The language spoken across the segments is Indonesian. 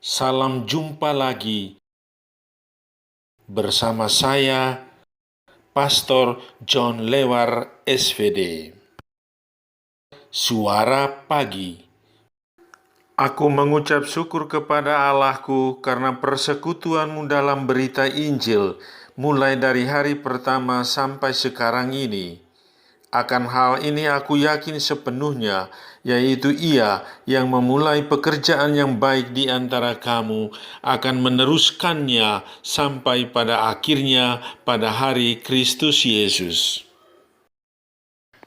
Salam jumpa lagi bersama saya, Pastor John Lewar SVD. Suara Pagi. Aku mengucap syukur kepada Allahku karena persekutuanmu dalam berita Injil, mulai dari hari pertama sampai sekarang ini. Akan hal ini aku yakin sepenuhnya, yaitu Ia yang memulai pekerjaan yang baik di antara kamu akan meneruskannya sampai pada akhirnya pada hari Kristus Yesus.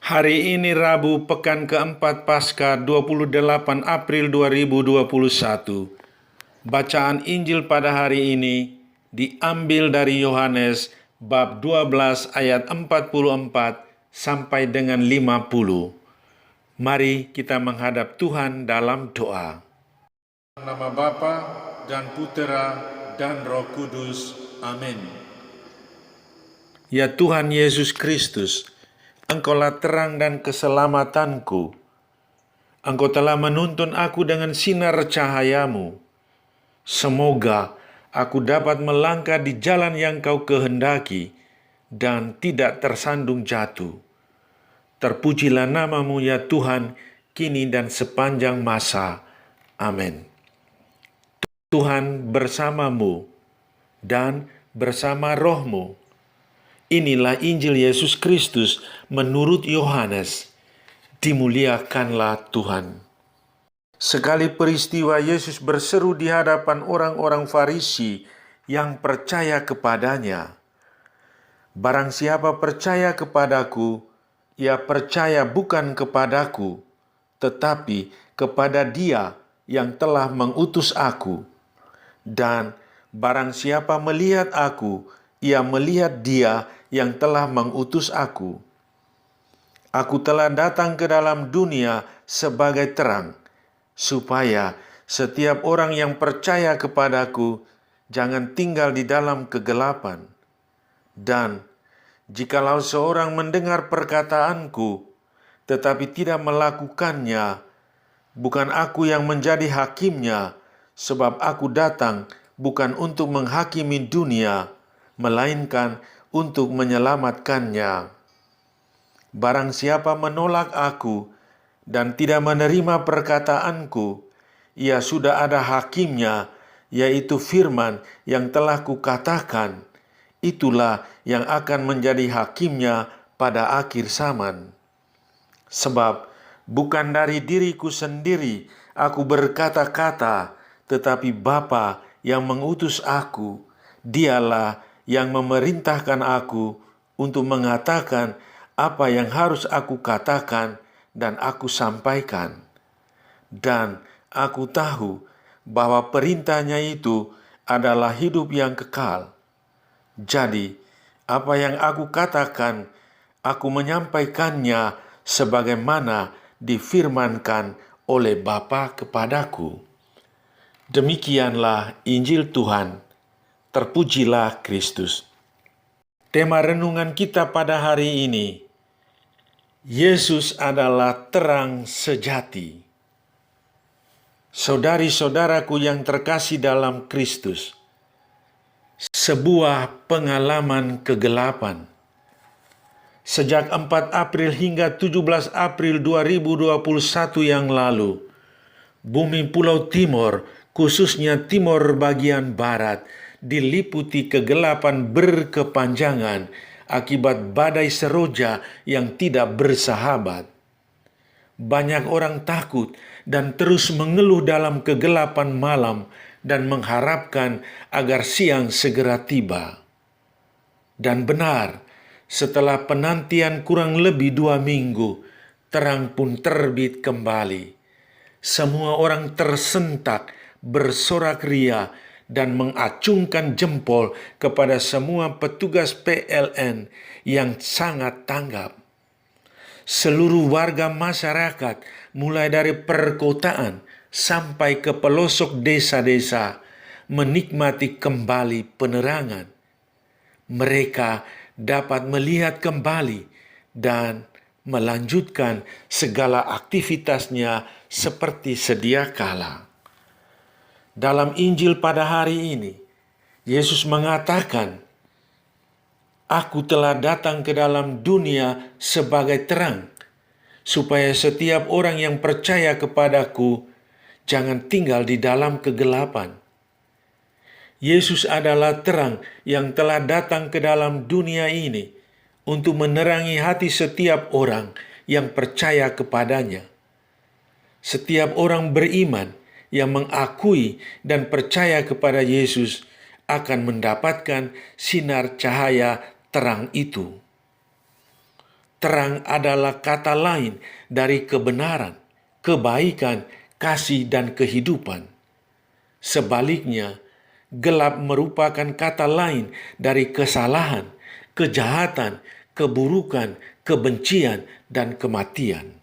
Hari ini Rabu pekan keempat Paskah 28 April 2021. Bacaan Injil pada hari ini diambil dari Yohanes bab 12 ayat 44 sampai dengan 50. Mari kita menghadap Tuhan dalam doa. Nama Bapa dan Putera dan Roh Kudus. Amin. Ya Tuhan Yesus Kristus, Engkaulah terang dan keselamatanku. Engkau telah menuntun aku dengan sinar cahayamu. Semoga aku dapat melangkah di jalan yang Kau kehendaki dan tidak tersandung jatuh. Terpujilah nama-Mu ya Tuhan, kini dan sepanjang masa. Amin. Tuhan bersamamu dan bersama rohmu. Inilah Injil Yesus Kristus menurut Yohanes. Dimuliakanlah Tuhan. Sekali peristiwa Yesus berseru di hadapan orang-orang Farisi yang percaya kepadanya. Barang siapa percaya kepadaku, ia percaya bukan kepadaku, tetapi kepada Dia yang telah mengutus aku. Dan barang siapa melihat aku, ia melihat Dia yang telah mengutus aku. Aku telah datang ke dalam dunia sebagai terang, supaya setiap orang yang percaya kepadaku jangan tinggal di dalam kegelapan. Dan jikalau seorang mendengar perkataanku, tetapi tidak melakukannya, bukan aku yang menjadi hakimnya, sebab aku datang bukan untuk menghakimi dunia, melainkan untuk menyelamatkannya. Barang siapa menolak aku dan tidak menerima perkataanku, ia sudah ada hakimnya, yaitu firman yang telah kukatakan. Itulah yang akan menjadi hakimnya pada akhir zaman. Sebab bukan dari diriku sendiri aku berkata-kata, tetapi Bapa yang mengutus aku, Dialah yang memerintahkan aku untuk mengatakan apa yang harus aku katakan dan aku sampaikan. Dan aku tahu bahwa perintahnya itu adalah hidup yang kekal. Jadi, apa yang aku katakan, aku menyampaikannya sebagaimana difirmankan oleh Bapa kepadaku. Demikianlah Injil Tuhan. Terpujilah Kristus. Tema renungan kita pada hari ini, Yesus adalah terang sejati. Saudari-saudaraku yang terkasih dalam Kristus, sebuah pengalaman kegelapan. Sejak 4 April hingga 17 April 2021 yang lalu, bumi Pulau Timor, khususnya Timor bagian barat, diliputi kegelapan berkepanjangan akibat badai seroja yang tidak bersahabat. Banyak orang takut dan terus mengeluh dalam kegelapan malam dan mengharapkan agar siang segera tiba. Dan benar, setelah penantian kurang lebih 2 minggu, terang pun terbit kembali. Semua orang tersentak, bersorak ria, dan mengacungkan jempol kepada semua petugas PLN yang sangat tanggap. Seluruh warga masyarakat, mulai dari perkotaan sampai ke pelosok desa-desa, menikmati kembali penerangan. Mereka dapat melihat kembali dan melanjutkan segala aktivitasnya seperti sedia kala. Dalam Injil pada hari ini, Yesus mengatakan, "Aku telah datang ke dalam dunia sebagai terang, supaya setiap orang yang percaya kepadaku jangan tinggal di dalam kegelapan." Yesus adalah terang yang telah datang ke dalam dunia ini untuk menerangi hati setiap orang yang percaya kepadanya. Setiap orang beriman yang mengakui dan percaya kepada Yesus akan mendapatkan sinar cahaya terang itu. Terang adalah kata lain dari kebenaran, kebaikan, kasih, dan kehidupan. Sebaliknya, gelap merupakan kata lain dari kesalahan, kejahatan, keburukan, kebencian, dan kematian.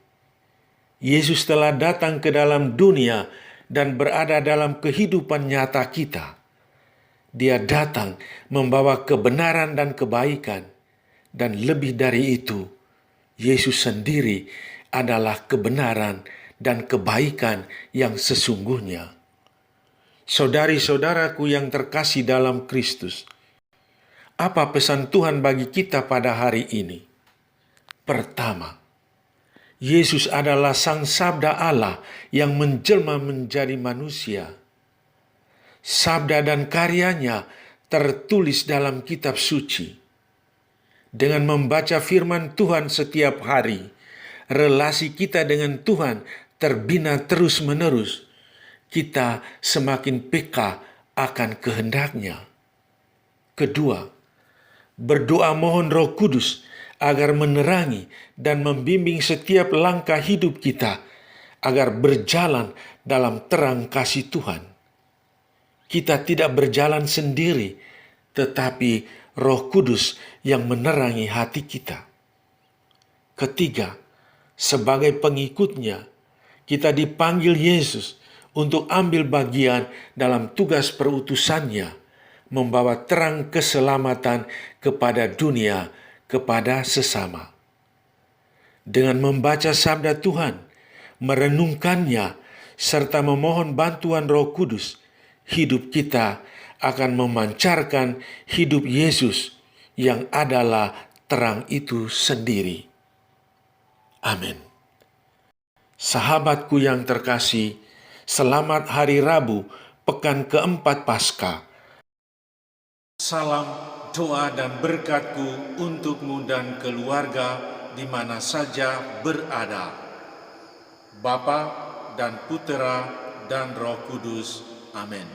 Yesus telah datang ke dalam dunia dan berada dalam kehidupan nyata kita. Dia datang membawa kebenaran dan kebaikan, dan lebih dari itu, Yesus sendiri adalah kebenaran dan kebaikan yang sesungguhnya. Saudari-saudaraku yang terkasih dalam Kristus, apa pesan Tuhan bagi kita pada hari ini? Pertama, Yesus adalah Sang Sabda Allah yang menjelma menjadi manusia. Sabda dan karyanya tertulis dalam kitab suci. Dengan membaca firman Tuhan setiap hari, relasi kita dengan Tuhan terbina terus-menerus. Kita semakin peka akan kehendaknya. Kedua, berdoa mohon Roh Kudus agar menerangi dan membimbing setiap langkah hidup kita agar berjalan dalam terang kasih Tuhan. Kita tidak berjalan sendiri, tetapi Roh Kudus yang menerangi hati kita. Ketiga, sebagai pengikutnya, kita dipanggil Yesus untuk ambil bagian dalam tugas perutusannya, membawa terang keselamatan kepada dunia, kepada sesama. Dengan membaca sabda Tuhan, merenungkannya, serta memohon bantuan Roh Kudus, hidup kita akan memancarkan hidup Yesus yang adalah terang itu sendiri. Amin. Sahabatku yang terkasih, selamat hari Rabu, pekan keempat Paskah. Salam, doa dan berkatku untukmu dan keluarga di mana saja berada. Bapa dan Putera dan Roh Kudus. Amin.